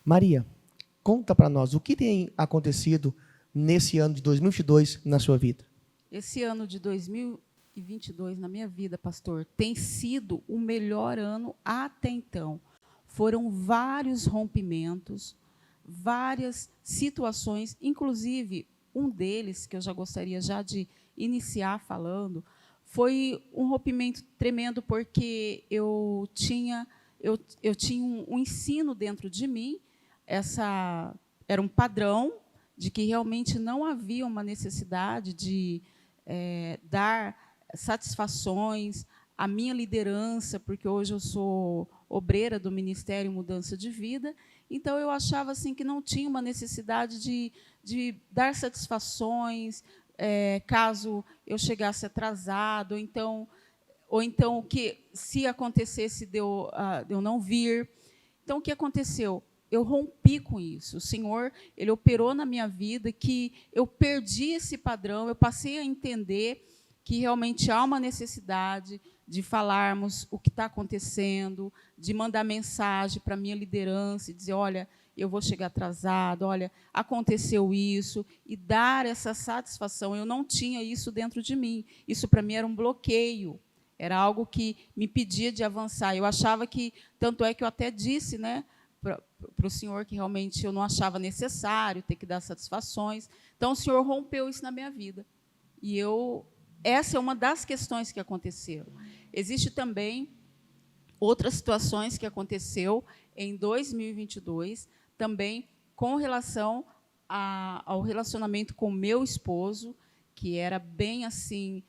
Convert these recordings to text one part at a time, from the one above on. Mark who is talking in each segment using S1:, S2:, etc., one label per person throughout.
S1: Maria, conta para nós, o que tem acontecido nesse ano de 2022 na sua vida?
S2: Esse ano de 2022, na minha vida, pastor, tem sido o melhor ano até então. Foram vários rompimentos, várias situações, inclusive um deles, que eu já gostaria já de iniciar falando, foi um rompimento tremendo, porque eu tinha um ensino dentro de mim, era um padrão de que realmente não havia uma necessidade de dar satisfações à minha liderança, porque hoje eu sou obreira do Ministério Mudança de Vida, então eu achava assim que não tinha uma necessidade de dar satisfações, caso eu chegasse atrasado, ou então que se acontecesse de eu não vir. Então, o que aconteceu? Eu rompi com isso. O Senhor, Ele operou na minha vida que eu perdi esse padrão, eu passei a entender que realmente há uma necessidade de falarmos o que está acontecendo, de mandar mensagem para a minha liderança e dizer, olha, eu vou chegar atrasado, olha, aconteceu isso, e dar essa satisfação. Eu não tinha isso dentro de mim. Isso, para mim, era um bloqueio. Era algo que me impedia de avançar. Eu achava que, tanto é que eu até disse, né, para o Senhor que realmente eu não achava necessário ter que dar satisfações. Então, o Senhor rompeu isso na minha vida. E essa é uma das questões que aconteceram. Existe também outras situações que aconteceu em 2022, também com relação ao relacionamento com o meu esposo, que era bem assim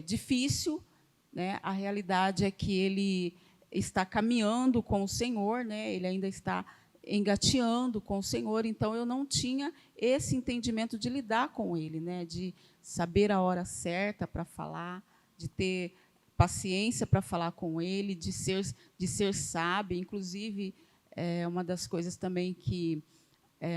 S2: difícil, né? A realidade é que ele está caminhando com o Senhor, né? Ele ainda está engateando com o Senhor, então eu não tinha esse entendimento de lidar com ele, né? De saber a hora certa para falar, de ter paciência para falar com ele, de ser sábio. Inclusive, uma das coisas também que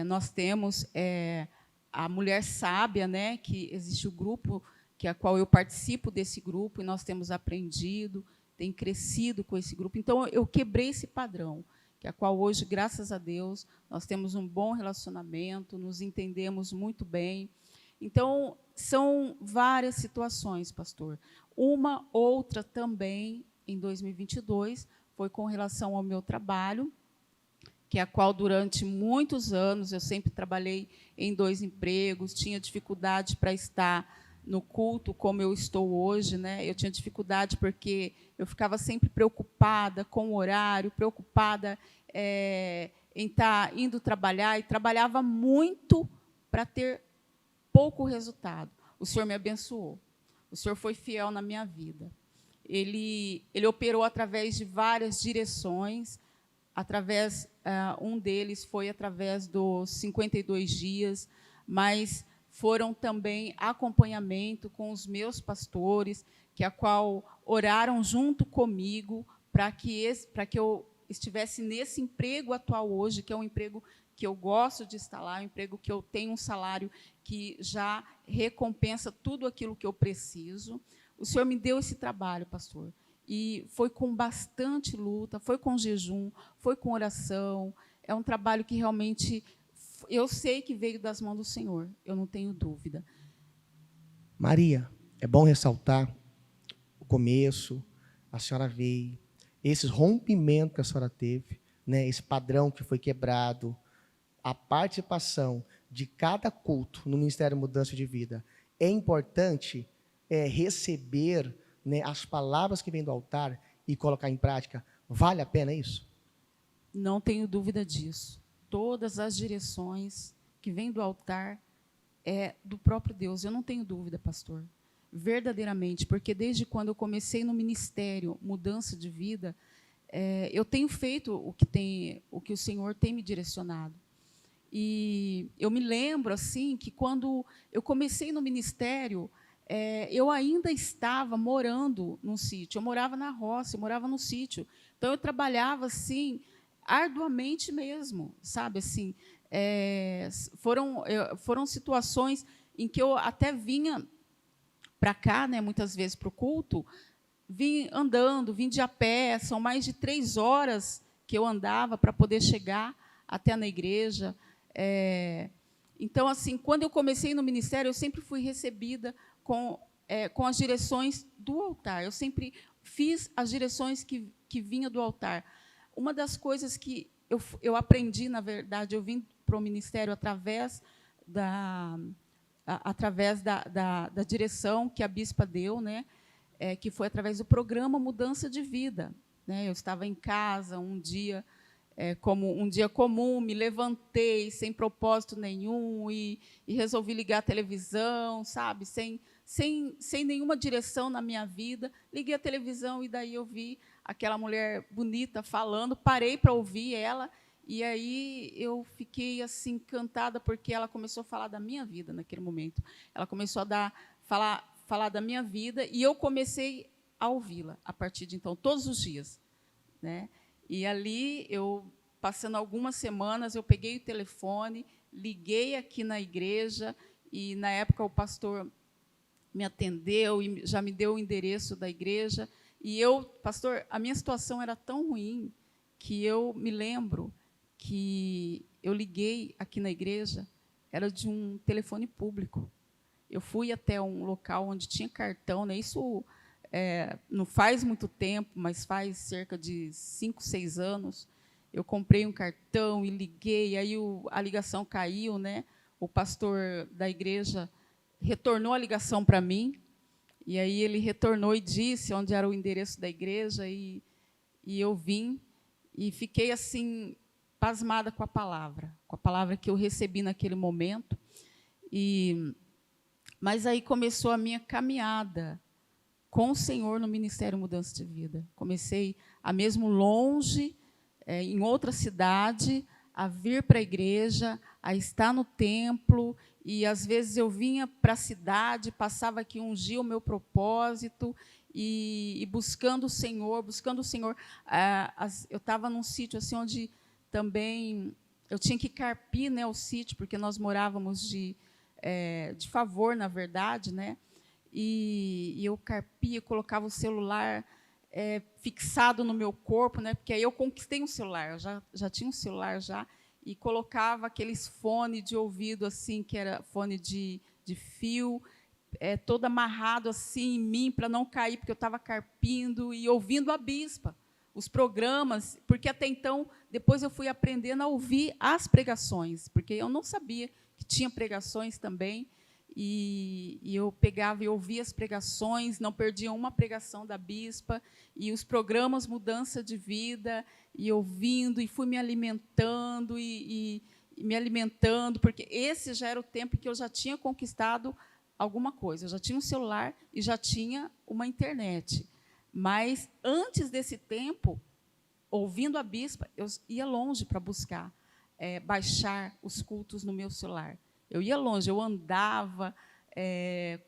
S2: nós temos é a mulher sábia, né? Que existe o grupo a qual eu participo desse grupo, e nós temos aprendido, tem crescido com esse grupo. Então, eu quebrei esse padrão, que a qual hoje, graças a Deus, nós temos um bom relacionamento, nos entendemos muito bem. Então, são várias situações, pastor. Uma outra também, em 2022, foi com relação ao meu trabalho, que a qual, durante muitos anos, eu sempre trabalhei em 2 empregos, tinha dificuldade para estar no culto como eu estou hoje, né? Eu tinha dificuldade porque eu ficava sempre preocupada com o horário, preocupada em estar indo trabalhar, e trabalhava muito para ter pouco resultado. O Senhor me abençoou. O Senhor foi fiel na minha vida. Ele operou através de várias direções, um deles foi através dos 52 dias, mas foram também acompanhamento com os meus pastores, a qual oraram junto comigo para que eu estivesse nesse emprego atual hoje, que é um emprego que eu gosto de estar lá, um emprego que eu tenho um salário que já recompensa tudo aquilo que eu preciso. O Senhor me deu esse trabalho, pastor, e foi com bastante luta, foi com jejum, foi com oração. É um trabalho que realmente eu sei que veio das mãos do Senhor, eu não tenho dúvida.
S1: Maria, é bom ressaltar o começo, a senhora veio, esses rompimentos que a senhora teve, né, esse padrão que foi quebrado, a participação de cada culto no Ministério Mudança de Vida. É importante receber, né, as palavras que vêm do altar e colocar em prática. Vale a pena isso?
S2: Não tenho dúvida disso. Todas as direções que vêm do altar é do próprio Deus. Eu não tenho dúvida, pastor. Verdadeiramente, porque desde quando eu comecei no Ministério Mudança de Vida, eu tenho feito o que o Senhor tem me direcionado. E eu me lembro assim que quando eu comecei no ministério, eu ainda estava morando num sítio. Eu morava na roça, eu morava no sítio. Então eu trabalhava assim arduamente mesmo, sabe assim. Foram situações em que eu até vinha para cá, né, muitas vezes para o culto, vim andando, vim de a pé. São mais de 3 horas que eu andava para poder chegar até na igreja. Então, assim, quando eu comecei no ministério, eu sempre fui recebida com as direções do altar. Eu sempre fiz as direções que vinham do altar. Uma das coisas que eu aprendi, na verdade, eu vim para o ministério através da direção que a bispa deu, né? Que foi através do programa Mudança de Vida. Né? Eu estava em casa um dia, como um dia comum, me levantei sem propósito nenhum e resolvi ligar a televisão, sabe? Sem nenhuma direção na minha vida. Liguei a televisão e daí eu vi aquela mulher bonita falando, parei para ouvir ela, e aí eu fiquei assim encantada, porque ela começou a falar da minha vida naquele momento. Ela começou a falar da minha vida, e eu comecei a ouvi-la a partir de então, todos os dias. Né? E ali, passando algumas semanas, eu peguei o telefone, liguei aqui na igreja, e, na época, o pastor me atendeu e já me deu o endereço da igreja. E pastor, a minha situação era tão ruim que eu me lembro que eu liguei aqui na igreja, era de um telefone público. Eu fui até um local onde tinha cartão, né? Isso não faz muito tempo, mas faz cerca de 5, 6 anos. Eu comprei um cartão e liguei, aí a ligação caiu, né? O pastor da igreja retornou a ligação para mim, e aí ele retornou e disse onde era o endereço da igreja, e eu vim, e fiquei assim, pasmada com a palavra que eu recebi naquele momento. Mas aí começou a minha caminhada com o Senhor no Ministério Mudança de Vida. Comecei a mesmo longe, em outra cidade, a vir para a igreja, a estar no templo, e às vezes eu vinha para a cidade, passava aqui um dia o meu propósito, e buscando o Senhor. Eu estava num sítio assim, onde também eu tinha que carpir, né, o sítio, porque nós morávamos de favor, na verdade, né? E eu carpia, colocava o celular fixado no meu corpo, né? Porque aí eu conquistei um celular, eu já tinha um celular já, e colocava aqueles fones de ouvido, assim, que era fone de fio, todo amarrado assim em mim, para não cair, porque eu estava carpindo e ouvindo a bispa, os programas, porque até então, depois eu fui aprendendo a ouvir as pregações, porque eu não sabia que tinha pregações também, e eu pegava e ouvia as pregações, não perdia uma pregação da bispa, e os programas Mudança de Vida, e ouvindo, e fui me alimentando, e me alimentando, porque esse já era o tempo que eu já tinha conquistado alguma coisa. Eu já tinha um celular e já tinha uma internet. Mas, antes desse tempo, ouvindo a bispa, eu ia longe para buscar baixar os cultos no meu celular. Eu ia longe, eu andava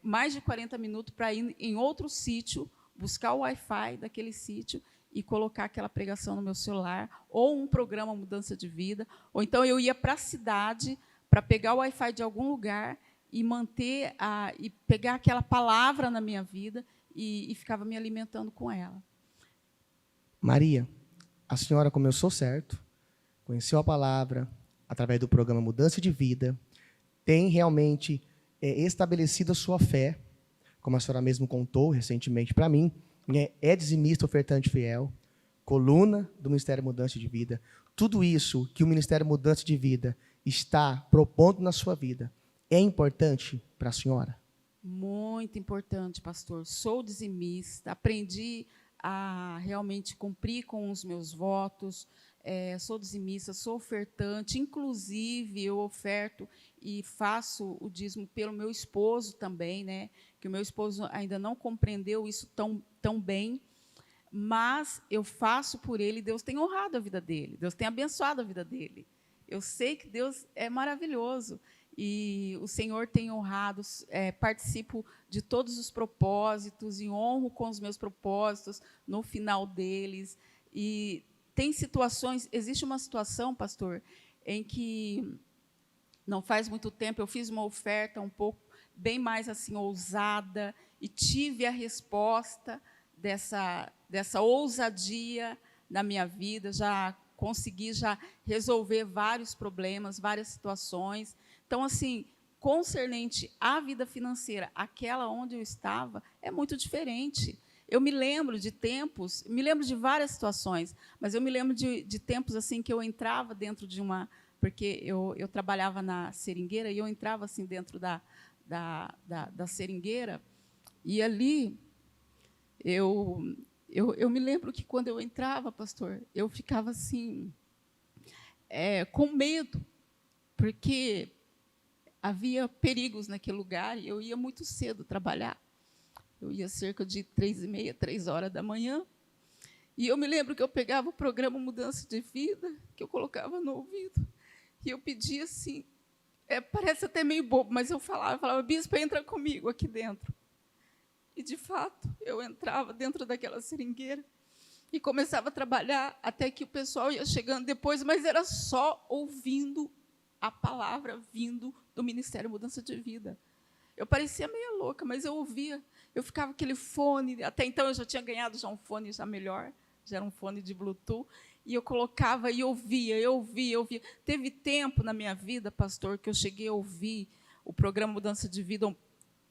S2: mais de 40 minutos para ir em outro sítio, buscar o Wi-Fi daquele sítio e colocar aquela pregação no meu celular, ou um programa Mudança de Vida, ou então eu ia para a cidade para pegar o Wi-Fi de algum lugar e e pegar aquela palavra na minha vida e ficava me alimentando com ela.
S1: Maria, a senhora começou certo, conheceu a palavra através do programa Mudança de Vida, tem realmente estabelecido a sua fé, como a senhora mesmo contou recentemente para mim, é dizimista, ofertante fiel, coluna do Ministério Mudança de Vida. Tudo isso que o Ministério Mudança de Vida está propondo na sua vida é importante para a senhora?
S2: Muito importante, pastor. Sou dizimista, aprendi a realmente cumprir com os meus votos, sou dizimista, sou ofertante, inclusive eu oferto e faço o dízimo pelo meu esposo também, né? Que o meu esposo ainda não compreendeu isso tão bem, mas eu faço por ele. Deus tem honrado a vida dele, Deus tem abençoado a vida dele. Eu sei que Deus é maravilhoso e o Senhor tem honrado, participo de todos os propósitos e honro com os meus propósitos no final deles. E tem situações, existe uma situação, pastor, em que não faz muito tempo eu fiz uma oferta um pouco bem mais assim ousada e tive a resposta dessa ousadia na minha vida. Já consegui já resolver vários problemas, várias situações. Então, assim, concernente à vida financeira, aquela onde eu estava, é muito diferente. Eu me lembro de tempos, me lembro de várias situações, mas eu me lembro de tempos assim que eu entrava dentro de uma... Porque eu trabalhava na seringueira e eu entrava assim dentro da seringueira, e ali eu me lembro que, quando eu entrava, pastor, eu ficava assim, com medo, porque havia perigos naquele lugar, e eu ia muito cedo trabalhar. Eu ia cerca de 3h30, 3h da manhã, e eu me lembro que eu pegava o programa Mudança de Vida, que eu colocava no ouvido, e eu pedia assim, parece até meio bobo, mas eu falava, bispo, entra comigo aqui dentro. E, de fato, eu entrava dentro daquela seringueira e começava a trabalhar, até que o pessoal ia chegando depois, mas era só ouvindo a palavra vindo do Ministério Mudança de Vida. Eu parecia meio louca, mas eu ouvia. Eu ficava com aquele fone, até então eu já tinha ganhado já um fone já melhor, já era um fone de Bluetooth, e eu colocava e ouvia. Teve tempo na minha vida, pastor, que eu cheguei a ouvir o programa Mudança de Vida, o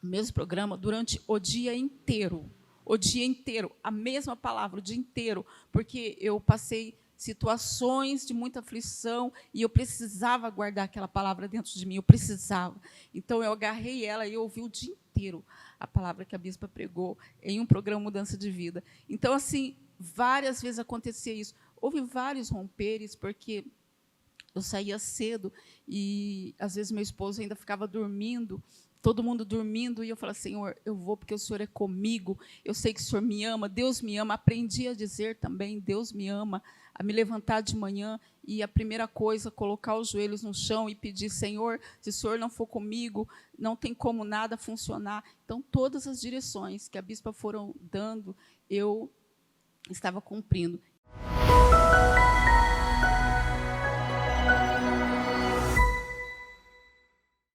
S2: mesmo programa, durante o dia inteiro. O dia inteiro, a mesma palavra, o dia inteiro, porque eu passei situações de muita aflição e eu precisava guardar aquela palavra dentro de mim, eu precisava. Então, eu agarrei ela e eu ouvi o dia inteiro a palavra que a bispa pregou em um programa Mudança de Vida. Então, assim, várias vezes acontecia isso. Houve vários romperes, porque eu saía cedo e, às vezes, meu esposo ainda ficava dormindo, todo mundo dormindo, e eu falava, Senhor, eu vou porque o Senhor é comigo, eu sei que o Senhor me ama, Deus me ama. Aprendi a dizer também, Deus me ama, a me levantar de manhã e a primeira coisa, colocar os joelhos no chão e pedir, Senhor, se o Senhor não for comigo, não tem como nada funcionar. Então, todas as direções que a bispa foram dando, eu estava cumprindo.